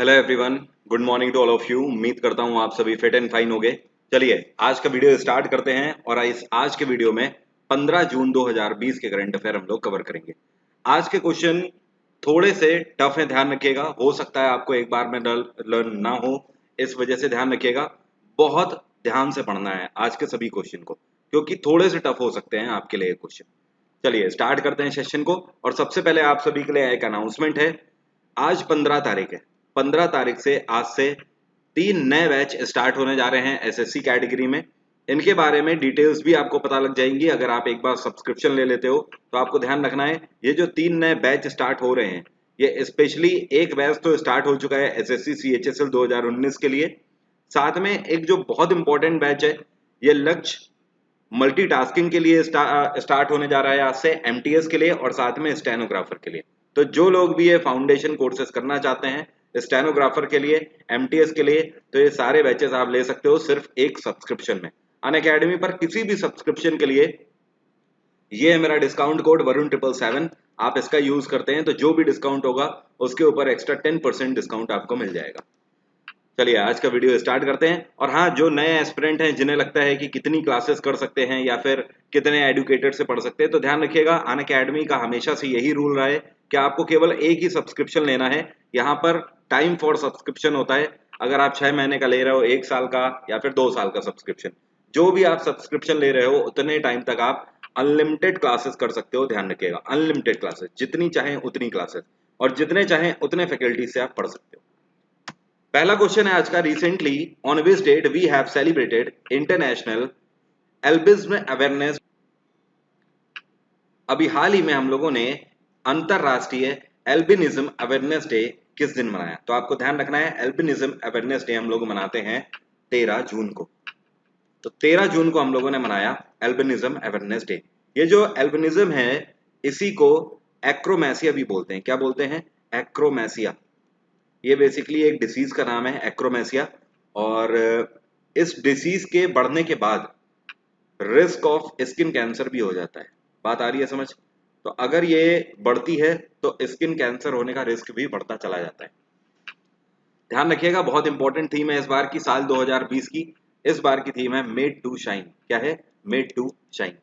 Hello everyone, good morning to all of you. उम्मीद करता हूँ आप सभी फिट एंड फाइन होंगे। चलिए आज का वीडियो स्टार्ट करते हैं और इस आज के वीडियो में 15 जून 2020 के करंट अफेयर हम लोग कवर करेंगे। आज के क्वेश्चन थोड़े से टफ है, ध्यान रखिएगा। हो सकता है आपको एक बार में लर्न ना हो, इस वजह से ध्यान रखिएगा। बहुत ध्यान से पढ़ना है आज के सभी क्वेश्चन को, क्योंकि थोड़े से टफ हो सकते हैं आपके लिए क्वेश्चन। चलिए स्टार्ट करते हैं सेशन को। और सबसे पहले आप सभी के लिए एक अनाउंसमेंट है। आज 15 तारीख है। 15 तारीख से आज से 3 नए बैच स्टार्ट होने जा रहे हैं एसएससी कैटेगरी में। इनके बारे में डिटेल्स भी आपको पता लग जाएंगी अगर आप एक बार सब्सक्रिप्शन ले लेते हो। तो आपको ध्यान रखना है, ये जो 3 नए बैच स्टार्ट हो रहे हैं, ये स्पेशली एक बैच तो स्टार्ट हो चुका है एसएससी सीएचएसएल 2019 के लिए। साथ में एक जो बहुत इंपॉर्टेंट बैच है, ये लक्ष्य मल्टीटास्किंग के लिए स्टार्ट होने जा रहा है आज से, एमटीएस के लिए और साथ में स्टेनोग्राफर के लिए। तो जो लोग भी ये फाउंडेशन कोर्सेज करना चाहते हैं स्टेनोग्राफर के लिए, एमटीएस के लिए, तो ये सारे बैचेस आप ले सकते हो सिर्फ एक सब्सक्रिप्शन में। अनअकैडमी पर किसी भी सब्सक्रिप्शन के लिए ये है मेरा डिस्काउंट कोड वरुण777। आप इसका यूज करते हैं तो जो भी डिस्काउंट होगा उसके ऊपर एक्स्ट्रा 10% डिस्काउंट आपको मिल जाएगा। चलिए आज का वीडियो स्टार्ट करते हैं। और हाँ, जो नए एस्पिरेंट हैं जिन्हें लगता है कि कितनी क्लासेस कर सकते हैं या फिर कितने एडुकेटेड से पढ़ सकते हैं, तो ध्यान रखिएगा, अनअकैडमी का हमेशा से यही रूल रहा है कि आपको केवल एक ही सब्सक्रिप्शन लेना है। यहाँ पर टाइम फॉर सब्सक्रिप्शन होता है। अगर आप 6 महीने का ले रहे हो, 1 साल का या फिर 2 साल का सब्सक्रिप्शन, जो भी आप सब्सक्रिप्शन ले रहे हो उतने टाइम तक आप अनलिमिटेड क्लासेस कर सकते हो। ध्यान रखिएगा, अनलिमिटेड क्लासेस, जितनी चाहें उतनी क्लासेस और जितने चाहें उतने फैकल्टी से आप पढ़ सकते हो। पहला क्वेश्चन है आज का। Recently on which date we have celebrated international albinism awareness. अभी हाल ही में हम लोगों ने अंतरराष्ट्रीय एल्बिनिज्म अवेयरनेस डे किस दिन मनाया? तो आपको ध्यान रखना है, एल्बिनिज्म अवेयरनेस डे हम लोग मनाते हैं 13 जून को। तो 13 जून को हम लोगों ने मनाया एल्बिनिज्म अवेयरनेस डे। ये जो एल्बिनिज्म है, इसी को एक्रोमेसिया भी बोलते हैं। क्या बोलते हैं? एक्रोमेसिया। ये बेसिकली एक डिसीज का नाम है, एक्रोमेसिया। और इस डिसीज के बढ़ने के बाद रिस्क ऑफ स्किन कैंसर भी हो जाता है। बात आ रही है समझ? तो अगर ये बढ़ती है तो स्किन कैंसर होने का रिस्क भी बढ़ता चला जाता है। ध्यान रखिएगा, बहुत इंपॉर्टेंट थीम है इस बार की, साल 2020 की। इस बार की थीम है मेड टू शाइन। क्या है? Made to shine.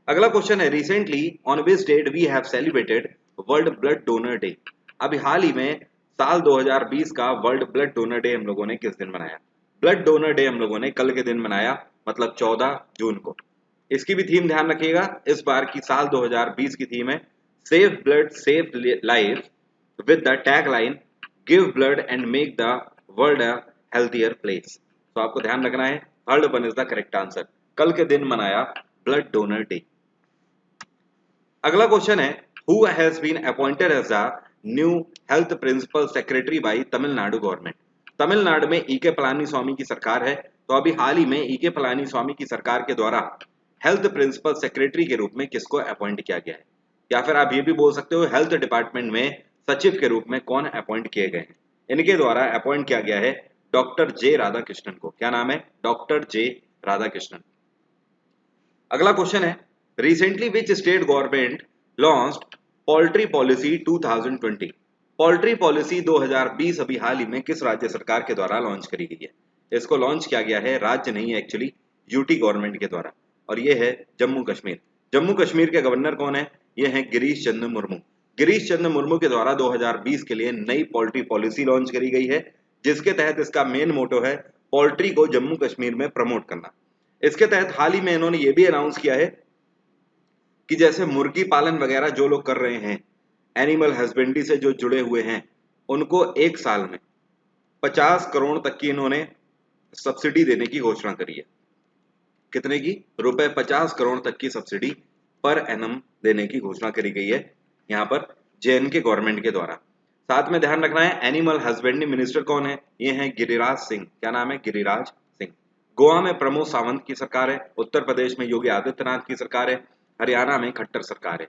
अगला क्वेश्चन है। Recently on which date we have celebrated World Blood Donor Day. अभी हाल ही में साल 2020 का वर्ल्ड ब्लड डोनर डे हम लोगों ने किस दिन मनाया? ब्लड डोनर डे हम लोगों ने कल के दिन मनाया, मतलब 14 जून को। इसकी भी थीम ध्यान रखिएगा, इस बार की साल 2020 की थीम है save blood save life with the tag line give blood and make the world a healthier place. तो आपको ध्यान रखना है, third one is the correct answer. कल के दिन मनाया ब्लड डोनर डे। अगला क्वेश्चन है। Who has been appointed as the new health principal secretary by Tamil Nadu government. Tamil Nadu में ईके पलानीस्वामी की सरकार है। तो अभी हाल ही में ईके पलानीस्वामी की सरकार के द्वारा हेल्थ प्रिंसिपल सेक्रेटरी के रूप में किसको अपॉइंट किया गया है? या फिर आप ये भी बोल सकते हो हेल्थ डिपार्टमेंट में सचिव के रूप में कौन अपॉइंट किए गए हैं? इनके द्वारा अपॉइंट किया गया है डॉक्टर जे राधाकृष्णन को। क्या नाम है? डॉक्टर जे राधाकृष्णन। अगला क्वेश्चन है। Recently which state government launched poultry policy 2020। Poultry policy 2020 अभी हाल ही में किस राज्य सरकार के द्वारा लॉन्च करी गई है? इसको लॉन्च किया गया है, राज्य नहीं है एक्चुअली, यूटी गवर्नमेंट के द्वारा, और ये है जम्मू कश्मीर। जम्मू कश्मीर के गवर्नर कौन है? ये है गिरीश चंद्र मुर्मू। गिरीश चंद्र मुर्मू के द्वारा 2020 के लिए नई पोल्ट्री पॉलिसी लॉन्च करी गई है, जिसके तहत इसका मेन मोटो है पोल्ट्री को जम्मू कश्मीर में प्रमोट करना। इसके तहत हाल ही में इन्होंने ये भी अनाउंस किया है कि जैसे मुर्गी पालन वगैरह जो लोग कर रहे हैं, एनिमल हस्बेंड्री से जो जुड़े हुए हैं, उनको एक साल में 50 करोड़ तक की इन्होंने सब्सिडी देने की घोषणा करी है। कितने की? रुपए 50 करोड़ तक की सब्सिडी पर एनम देने की घोषणा करी गई है यहाँ पर जेएनके गवर्नमेंट के द्वारा। साथ में ध्यान रखना है, एनिमल हस्बेंड्री मिनिस्टर कौन है? ये है गिरिराज सिंह। क्या नाम है? गिरिराज सिंह। गोवा में प्रमोद सावंत की सरकार है। उत्तर प्रदेश में योगी आदित्यनाथ की सरकार है। हरियाणा में खट्टर सरकार है।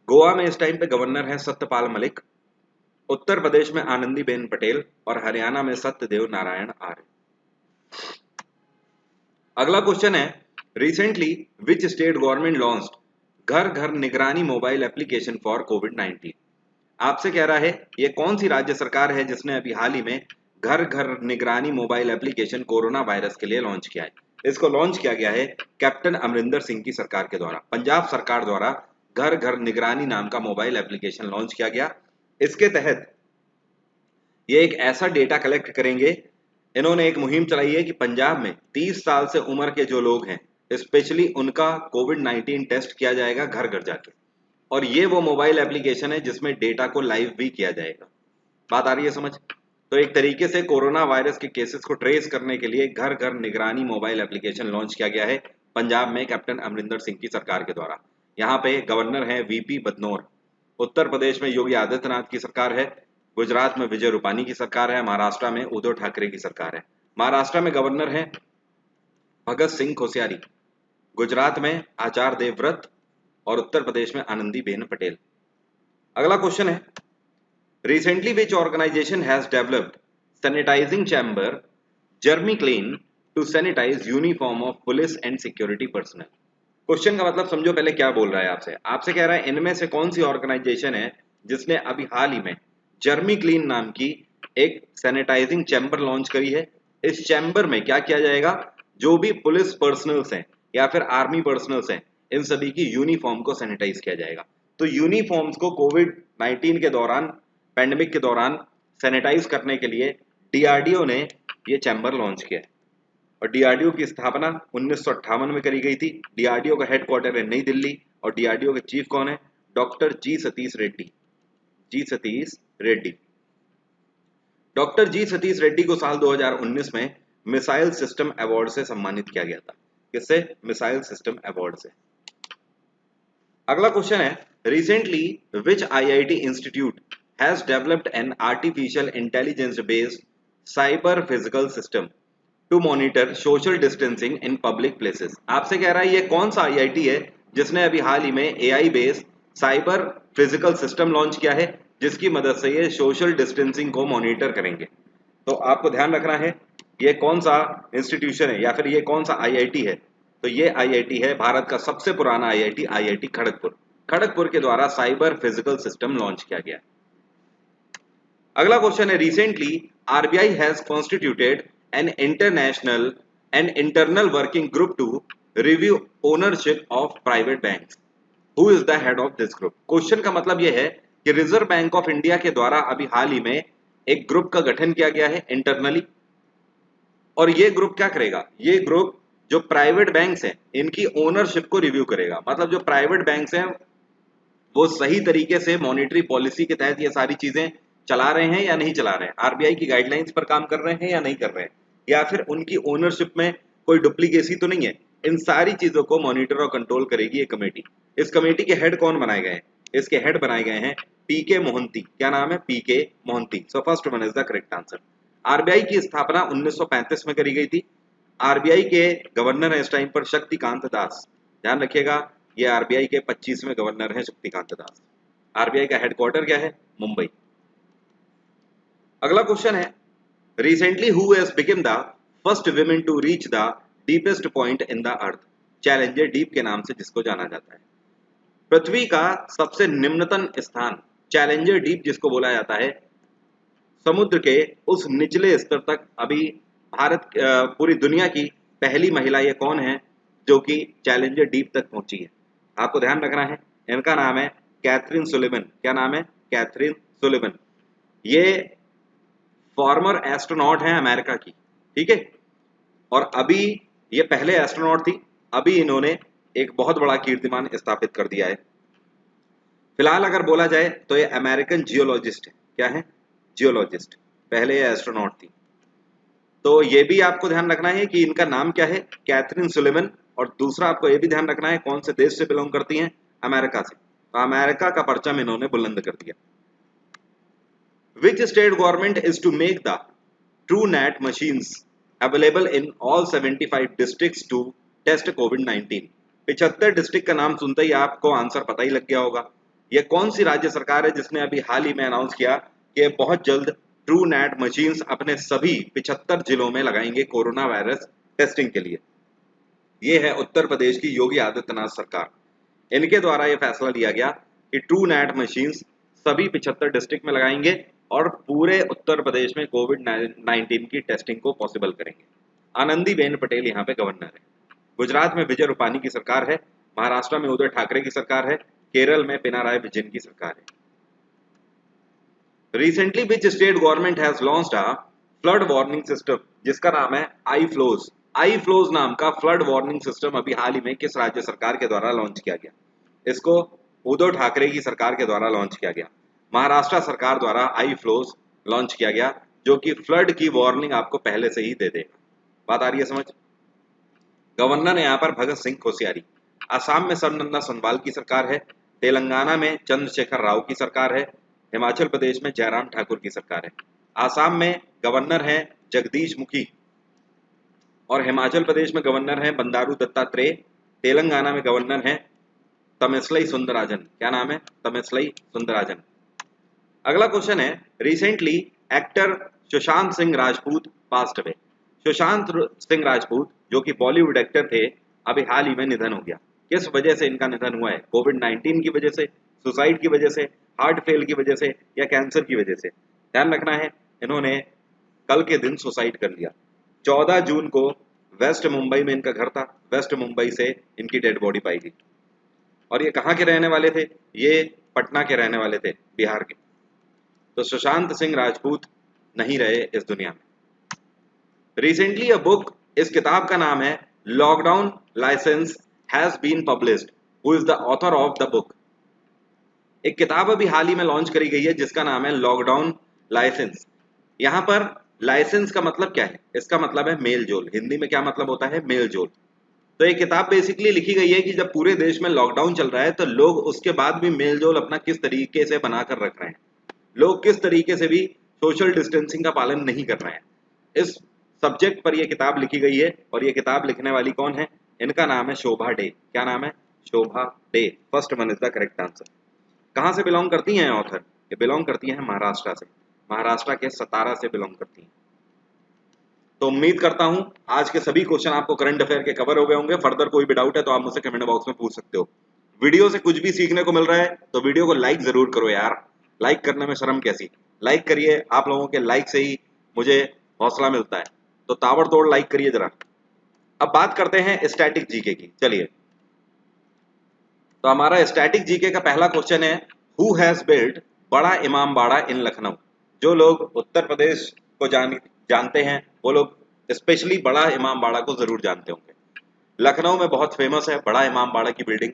गोवा में इस टाइम पे गवर्नर है सत्यपाल मलिक। उत्तर प्रदेश में आनंदीबेन पटेल और हरियाणा में सत्यदेव नारायण आर्य। अगला क्वेश्चन है। Recently which state government launched घर घर निगरानी मोबाइल एप्लीकेशन फॉर कोविड 19। आपसे कह रहा है ये कौन सी राज्य सरकार है जिसने अभी हाल ही में घर घर निगरानी मोबाइल एप्लीकेशन कोरोना वायरस के लिए लॉन्च किया है। इसको लॉन्च किया गया है कैप्टन अमरिंदर सिंह की सरकार के द्वारा। पंजाब सरकार द्वारा घर घर निगरानी नाम का मोबाइल एप्लीकेशन लॉन्च किया गया। इसके तहत ये एक ऐसा डेटा कलेक्ट करेंगे। इन्होंने एक मुहिम चलाई है कि पंजाब में 30 साल से उम्र के जो लोग हैं स्पेशली उनका कोविड-19 टेस्ट किया जाएगा घर घर जाके। और ये वो मोबाइल एप्लीकेशन है जिसमें डेटा को लाइव भी किया जाएगा। बात आ रही है समझ? तो एक तरीके से कोरोना वायरस के केसेस को ट्रेस करने के लिए घर घर निगरानी मोबाइल एप्लीकेशन लॉन्च किया गया है पंजाब में कैप्टन अमरिंदर सिंह की सरकार के द्वारा। यहाँ पे गवर्नर हैं वीपी बदनौर। उत्तर प्रदेश में योगी आदित्यनाथ की सरकार है। गुजरात में विजय रूपानी की सरकार है। महाराष्ट्र में उद्धव ठाकरे की सरकार है। महाराष्ट्र में गवर्नर हैं भगत सिंह कोश्यारी, गुजरात में आचार्य देवव्रत और उत्तर प्रदेश में आनंदीबेन पटेल। अगला क्वेश्चन है, recently which organisation has developed sanitising chamber germi clean to sanitise uniform of police and security personal. Question का मतलब समझो पहले क्या बोल रहा है आपसे। आपसे कह रहा है इनमें से कौन सी ऑर्गेनाइजेशन है जिसने अभी हाल ही में जर्मी क्लीन नाम की एक सैनिटाइजिंग चैम्बर लॉन्च करी है। इस चैम्बर में क्या किया जाएगा, जो भी पुलिस पर्सनल्स हैं या फिर आर्मी पर्सनल्स हैं इन सभी की यूनिफॉर्म को सैनिटाइज किया जाएगा। तो यूनिफॉर्म्स को कोविड-19 के दौरान, पैंडेमिक के दौरान सैनिटाइज करने के लिए डीआरडीओ ने ये चैम्बर लॉन्च किया है। और डीआरडीओ की स्थापना 1958 में करी गई थी। डीआरडीओ का हेडक्वार्टर है नई दिल्ली और डीआरडीओ के चीफ कौन है, डॉक्टर जी सतीश रेड्डी। जी सतीश रेड्डी। डॉक्टर जी सतीश रेड्डी को साल 2019 में मिसाइल सिस्टम अवार्ड से सम्मानित किया गया था। किससे? मिसाइल सिस्टम अवार्ड से। अगला क्वेश्चन है, recently which IIT institute has developed an artificial intelligence based cyber physical system to monitor social distancing in public places. आपसे कह रहा है ये कौन सा आईआईटी है जिसने अभी हाल ही में AI based cyber physical system launch किया है जिसकी मदद से ये सोशल डिस्टेंसिंग को मॉनिटर करेंगे। तो आपको ध्यान रखना है ये कौन सा इंस्टीट्यूशन है या फिर ये कौन सा आईआईटी है। तो ये आईआईटी है भारत का सबसे पुराना आईआईटी, आईआईटी खड़गपुर। खड़गपुर के द्वारा साइबर फिजिकल सिस्टम लॉन्च किया गया। अगला क्वेश्चन है, recently RBI has constituted an international and internal working group to review ownership of private banks. Who is the head of this group? Question का मतलब यह है कि रिजर्व बैंक ऑफ इंडिया के द्वारा अभी हाल ही में एक ग्रुप का गठन किया गया है इंटरनली। और ये ग्रुप क्या करेगा, ये ग्रुप जो प्राइवेट बैंक्स हैं इनकी ओनरशिप को रिव्यू करेगा। मतलब जो प्राइवेट बैंक्स हैं वो सही तरीके से मॉनेटरी पॉलिसी के तहत ये सारी चीजें चला रहे हैं या नहीं चला रहे हैं, आरबीआई की गाइडलाइंस पर काम कर रहे हैं या नहीं कर रहे हैं, या फिर उनकी ओनरशिप में कोई डुप्लीकेसी तो नहीं है। इन सारी चीजों को मॉनिटर और कंट्रोल करेगी ये कमेटी। इस कमेटी के हेड कौन बनाए गए हैं? इसके हेड बनाए गए हैं पीके मोहंती। क्या नाम है? PK Mohanty. So first one is the correct answer. RBI की स्थापना 1935 में करी गई थी। आरबीआई के गवर्नर है इस टाइम पर शक्तिकांत दास। ध्यान रखिएगा ये आरबीआई के 25वें गवर्नर हैं शक्तिकांत दास। आरबीआई का हेडक्वार्टर क्या है? मुंबई। अगला क्वेश्चन है, recently who has become the first women to reach the deepest point in the earth? Challenger Deep के नाम से जिसको जाना जाता है। पृथ्वी का सबसे निम्नतम स्थान चैलेंजर डीप जिसको बोला जाता है, समुद्र के उस निचले स्तर तक अभी भारत पूरी दुनिया की पहली महिला ये कौन है जो कि चैलेंजर डीप तक पहुंची है? आपको ध्यान रखना है इनका नाम है कैथरीन सुलिवन। क्या नाम है? Kathryn Sullivan. ये फॉर्मर एस्ट्रोनॉट है अमेरिका की, ठीक है। और अभी ये पहले एस्ट्रोनॉट थी, अभी इन्होंने एक बहुत बड़ा कीर्तिमान स्थापित कर दिया है। फिलहाल अगर बोला जाए तो ये अमेरिकन जियोलॉजिस्ट है। क्या है? जियोलॉजिस्ट। पहले ये एस्ट्रोनॉट थी। तो ये भी आपको ध्यान रखना है कि इनका नाम क्या है, कैथरीन सुलिवन। और दूसरा आपको ये भी ध्यान रखना है कौन से देश से बिलोंग करती हैं, अमेरिका से। तो अमेरिका का परचम इन्होंने बुलंद कर दिया। Which state government is to make the TrueNat machines available in all 75 districts to test COVID-19? 75 district का नाम सुनते ही आपको आंसर पता ही लग गया होगा। यह कौन सी राज्य सरकार है जिसने अभी हाल ही में अनाउंस किया कि बहुत जल्द TrueNat मशीन्स अपने सभी 75 जिलों में लगाएंगे कोरोना वायरस टेस्टिंग के लिए? ये है उत्तर प्रदेश की योगी आदित्यनाथ सरकार। इनके द्वारा यह फैसला लिया गया कि TrueNat मशीन्स सभी 75 डिस्ट्रिक्ट में लगाएंगे और पूरे उत्तर प्रदेश में कोविड-19 की टेस्टिंग को पॉसिबल करेंगे। आनंदीबेन पटेल यहाँ पे गवर्नर है। गुजरात में विजय रूपानी की सरकार है, महाराष्ट्र में उद्धव ठाकरे की सरकार है, केरल में पिनाराई विजयन की सरकार है। Recently which state government has launched a flood warning system जिसका नाम है आई फ्लोज। आई फ्लोज नाम का फ्लड वार्निंग सिस्टम अभी हाल ही में किस राज्य सरकार के द्वारा लॉन्च किया गया? इसको उद्धव ठाकरे की सरकार के द्वारा लॉन्च किया गया। महाराष्ट्र सरकार द्वारा आई फ्लोज लॉन्च किया गया जो कि फ्लड की वार्निंग आपको पहले से ही दे देगा। बात आ रही है समझ? गवर्नर है यहाँ पर भगत सिंह कोश्यारी। असम में सर्बानंद सोनोवाल की सरकार है, तेलंगाना में चंद्रशेखर राव की सरकार है, हिमाचल प्रदेश में जयराम ठाकुर की सरकार है। आसाम में गवर्नर हैं जगदीश मुखी और हिमाचल प्रदेश में गवर्नर हैं बंडारू दत्तात्रेय। तेलंगाना में गवर्नर हैं तमिसलाई सुंदराजन। क्या नाम है? तमिसलाई सुंदराजन। अगला क्वेश्चन है, recently actor Sushant Singh Rajput passed away. Sushant Singh Rajput जो कि बॉलीवुड एक्टर थे, अभी हाल ही में निधन हो गया। किस वजह से इनका निधन हुआ है? कोविड-19 की वजह से, सुसाइड की वजह से, हार्ट फेल की वजह से या कैंसर की वजह से? ध्यान रखना है, इन्होंने कल के दिन सुसाइड कर लिया। 14 जून को वेस्ट मुंबई में इनका घर था, वेस्ट मुंबई से इनकी डेड बॉडी पाई गई। और ये कहाँ के रहने वाले थे? ये पटना के रहने वाले थे, बिहार के। तो सुशांत सिंह राजपूत नहीं रहे इस दुनिया में। रिसेंटली अ बुक, इस किताब का नाम है lockdown licence has been published. Who is the author of the book? एक किताब अभी हाल ही में लॉन्च करी गई है जिसका नाम है लॉकडाउन लाइसेंस। यहाँ पर लाइसेंस का मतलब क्या है? इसका मतलब है मेल जोल। हिंदी में क्या मतलब होता है? मेल जोल। तो ये किताब बेसिकली लिखी गई है कि जब पूरे देश में लॉकडाउन चल रहा है तो लोग उसके बाद भी मेल जोल अपना किस तरीके से बनाकर रख रहे हैं, लोग किस तरीके से भी सोशल डिस्टेंसिंग का पालन नहीं कर रहे हैं। इस सब्जेक्ट पर यह किताब लिखी गई है और ये किताब लिखने वाली कौन है? इनका नाम है शोभा डे। क्या नाम है? Shobha De. First one is the correct answer. कहाँ से बिलोंग करती हैं ऑथर? ये बिलोंग करती हैं महाराष्ट्र से, महाराष्ट्र के सतारा से बिलोंग करती हैं। तो उम्मीद करता हूं आज के सभी क्वेश्चन आपको करंट अफेयर के कवर हो गए होंगे। फर्दर कोई भी डाउट है तो आप मुझसे कमेंट बॉक्स में पूछ सकते हो। वीडियो से कुछ भी सीखने को मिल रहा है तो वीडियो को लाइक जरूर करो यार। लाइक करने में शर्म कैसी? लाइक करिए, आप लोगों के लाइक से ही मुझे हौसला मिलता है, तो ताबड़तोड़ लाइक करिए जरा। अब बात करते हैं स्टैटिक जीके की। चलिए, तो हमारा स्टैटिक जीके का पहला क्वेश्चन है, हु हैज बिल्ट बड़ा इमाम बाड़ा इन लखनऊ? जो लोग उत्तर प्रदेश को जानते हैं वो लोग स्पेशली बड़ा इमाम बाड़ा को जरूर जानते होंगे। लखनऊ में बहुत फेमस है बड़ा इमाम बाड़ा की बिल्डिंग।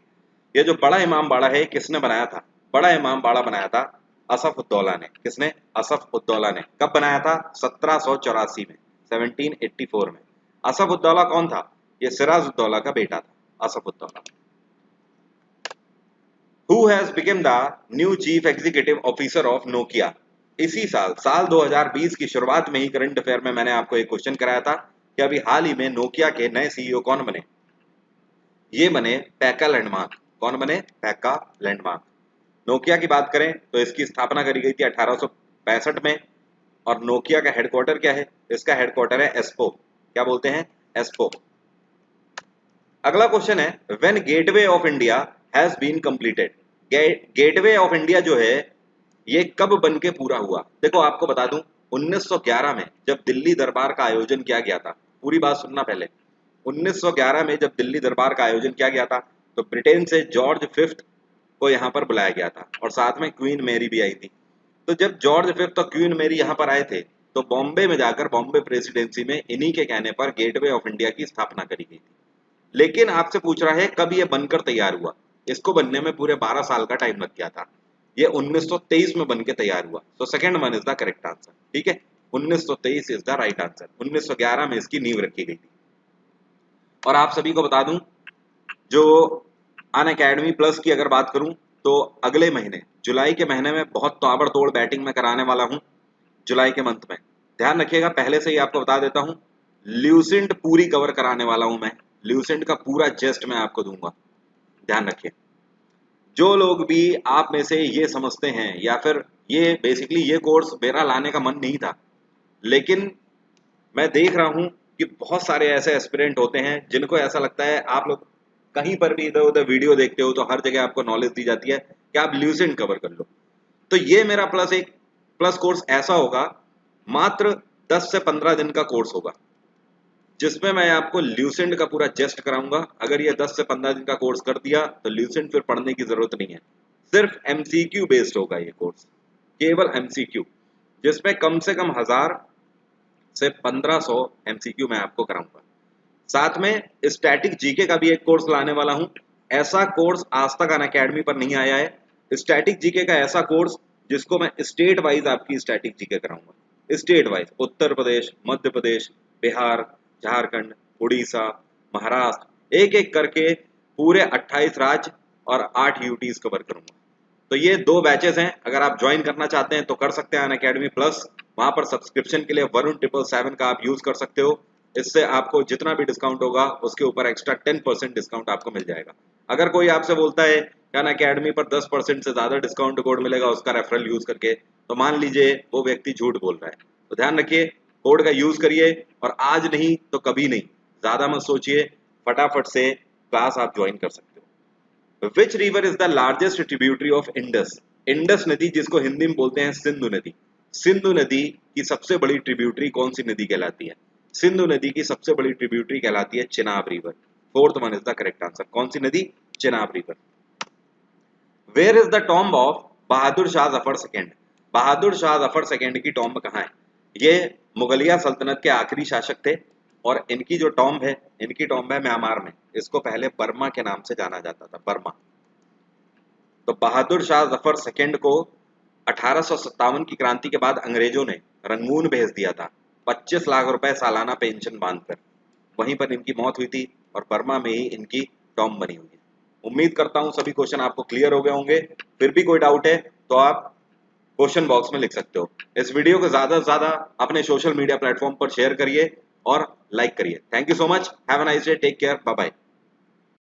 ये जो बड़ा इमाम बाड़ा है किसने बनाया था? बड़ा इमाम बाड़ा बनाया था असफ उद्दौला ने। किसने? असफ उद्दौला ने। कब बनाया था? 1784 में, 1784 में। असफ उद्दौला कौन था? ये सिराज उद्दौला का बेटा था, Asaf ud-Daula. Who has become the new chief executive officer of Nokia? इसी साल 2020 की शुरुआत में ही करंट अफेयर में मैंने आपको एक क्वेश्चन कराया था कि अभी हाल ही में नोकिया के नए सीईओ कौन बने? ये बने पैका लैंडमार्क। कौन बने? पैका लैंडमार्क। नोकिया की बात करें तो इसकी स्थापना करी गई थी 1865 में। और नोकिया का हेडक्वार्टर क्या है? इसका हेडक्वार्टर है एस्पो। क्या बोलते हैं? एस्पो। अगला क्वेश्चन है, when gateway of India has been completed? Gateway of India जो है ये कब बन के पूरा हुआ? देखो आपको बता दूं, 1911 में जब दिल्ली दरबार का आयोजन किया गया था। पूरी बात सुनना पहले। 1911 में जब दिल्ली दरबार का आयोजन किया गया था तो ब्रिटेन से जॉर्ज फिफ्थ को यहाँ पर बुलाया गया था और साथ में क्वीन मैरी भी आई थी। तो जब जॉर्ज फिफ्थ और क्वीन मैरी यहाँ पर आए थे तो बॉम्बे में जाकर बॉम्बे प्रेसिडेंसी में इन्हीं के कहने पर गेटवे ऑफ इंडिया की स्थापना करी गई थी। लेकिन आपसे पूछ रहा है कब ये बनकर तैयार हुआ? इसको बनने में पूरे 12 साल का टाइम लग गया था। ये 1923 में बनके तैयार हुआ। तो second one is the correct answer. ठीक है, 1923 इज द राइट आंसर। 1911 में इसकी नींव रखी गई थी। और आप सभी को बता दूं, जो अनअकैडमी प्लस की अगर बात करूं तो अगले महीने जुलाई के महीने में बहुत ताबड़तोड़ बैटिंग में कराने वाला हूं। जुलाई के मंथ में ध्यान रखिएगा, पहले से ही आपको बता देता हूं, ल्यूसेंट पूरी कवर कराने वाला हूं मैं। ल्यूसेंट का पूरा जेस्ट मैं आपको दूंगा, ध्यान रखिए। जो लोग भी आप में से ये समझते हैं या फिर ये बेसिकली ये कोर्स मेरा लाने का मन नहीं था, लेकिन मैं देख रहा हूं कि बहुत सारे ऐसे एस्पिरेंट होते हैं जिनको ऐसा लगता है, आप लोग कहीं पर भी इधर उधर वीडियो देखते हो तो हर जगह आपको नॉलेज दी जाती है कि आप ल्यूसेंट कवर कर लो। तो ये मेरा प्लस कोर्स ऐसा होगा, मात्र 10 से 15 दिन का कोर्स होगा, जिसमें मैं आपको ल्यूसेंट का पूरा जेस्ट कराऊंगा। अगर ये 10 से 15 दिन का कोर्स कर दिया तो ल्यूसेंट फिर पढ़ने की जरूरत नहीं है, सिर्फ एमसीक्यू बेस्ड होगा ये कोर्स, केवल एमसीक्यू, जिसमें कम से कम 1000 से 1500 एमसीक्यू मैं आपको कराऊंगा। साथ में स्टैटिक जीके का भी एक कोर्स लाने वाला हूं। ऐसा कोर्स आज तक अनअकैडमी पर नहीं आया है। स्टैटिक जीके का ऐसा कोर्स जिसको मैं स्टेट वाइज आपकी स्टैटिक जीके कराऊंगा, स्टेट वाइज, उत्तर प्रदेश, मध्य प्रदेश, बिहार, झारखंड, उड़ीसा, महाराष्ट्र, एक एक करके पूरे 28 राज्य और 8 यूटीज कवर करूंगा। तो ये 2 बैचेस हैं, अगर आप ज्वाइन करना चाहते हैं तो कर सकते हैं अनअकैडमी प्लस। वहां पर सब्सक्रिप्शन के लिए वरुण 777 का आप यूज कर सकते हो। इससे आपको जितना भी डिस्काउंट होगा उसके ऊपर एक्स्ट्रा 10% डिस्काउंट आपको मिल जाएगा। अगर कोई आपसे बोलता है कि अनअकैडमी पर 10% से ज्यादा डिस्काउंट कोड मिलेगा उसका रेफरल यूज करके, तो मान लीजिए वो व्यक्ति झूठ बोल रहा है। तो ध्यान रखिए, कोड का यूज करिए, और आज नहीं तो कभी नहीं, ज्यादा मत सोचिए, फटाफट से क्लास आप ज्वाइन कर सकते हो। Which river is the largest tributary of Indus? Indus नदी, जिसको हिंदी में बोलते हैं सिंधु नदी, सिंधु नदी की सबसे बड़ी ट्रिब्यूटरी कौन सी नदी कहलाती है? सिंधु नदी की सबसे बड़ी ट्रिब्यूटरी कहलाती है Chenab river. Fourth one is the correct answer. कौन सी नदी? Chenab river. Where is the tomb of Bahadur Shah Zafar second? Bahadur Shah Zafar second की टॉम्ब कहाँ है? ये मुगलिया सल्तनत के आखिरी शासक थे, और इनकी जो टॉम्ब है, इनकी टॉम्ब है म्यांमार में। इसको पहले बर्मा के नाम से जाना जाता था, बर्मा। तो बहादुर शाह जफर सेकेंड को 1857 की क्रांति के बाद अंग्रेजों ने रंगून भेज दिया था, 25 लाख रुपए सालाना पेंशन बांधकर। वहीं पर इनकी मौत हुई थी, और बर्मा में ही इनकी टॉम्ब बनी हुई है। उम्मीद करता हूं सभी क्वेश्चन आपको क्लियर हो गए होंगे। फिर भी कोई डाउट है तो आप क्वेश्चन बॉक्स में लिख सकते हो। इस वीडियो को ज्यादा से ज्यादा अपने सोशल मीडिया प्लेटफॉर्म पर शेयर करिए और लाइक करिए। Thank you so much, have a nice day, take care, bye bye.